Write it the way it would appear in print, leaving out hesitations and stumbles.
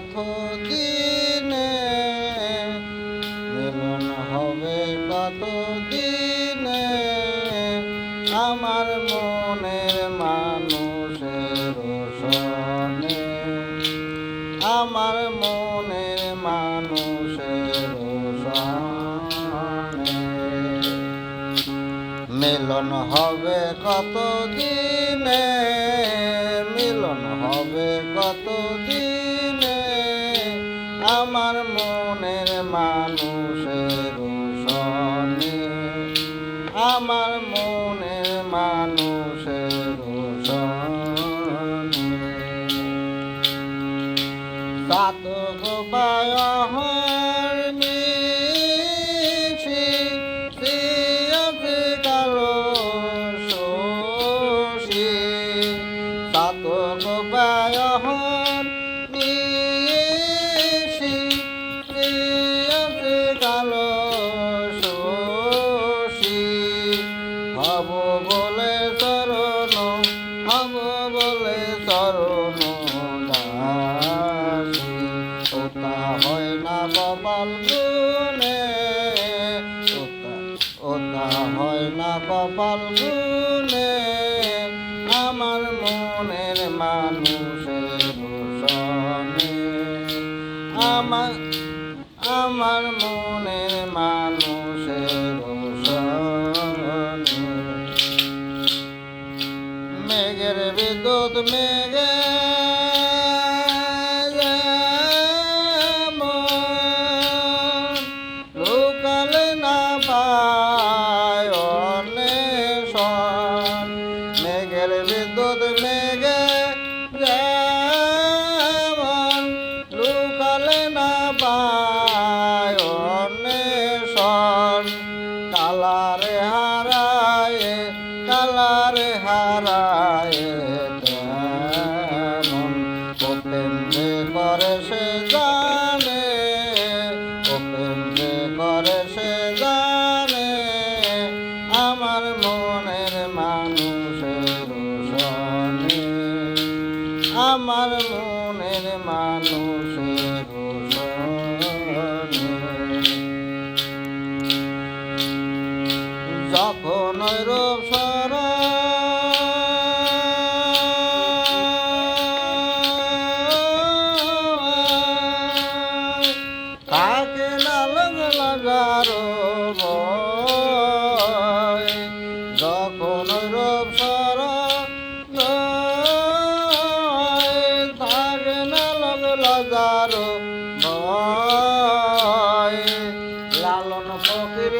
কত দিনে, মিলন হবে কত দিনে, আমার মনের মানুষের সনে, আমার মনের মানুষের সনে। মিলন হবে কত দিনে, মিলন হবে কত দিনে, আমার মনের মানুষের সনে, আমার মনের মানুষের সনে। সাতক বায়হর মিশি সিয়ফি কালো শোষি, সাতক বায়হর মিশি সিয়ফি কালো শোষি, হব বলে চরণ, হব বলে চরণ দাসী, ওটা হয় না কপাল গুনে, ওটা হয় না কপাল গুনে, আমার মনের মানুষের সনে, আমার মনের মানুষের সনে। মেঘের বিদ্যুৎ মেঘে লুকালে না পায় অন্বেষণ, মেঘের বিদ্যুৎ মেঘে যেমন লুকালে না পায় অন্বেষণ, কালারে হারায়, কালারে হারায় তেমন, ওপেন যে করে সে জানে, ওপেন যে করে সে জানে, আমার মনের মানুষের সনে, আমার মনের মানুষের সনে। যখন রূপ সরা থাকে না লাগারো ভয়, যখন রূপ সরা থাকে না লাগারো ভয়, লালন ফকির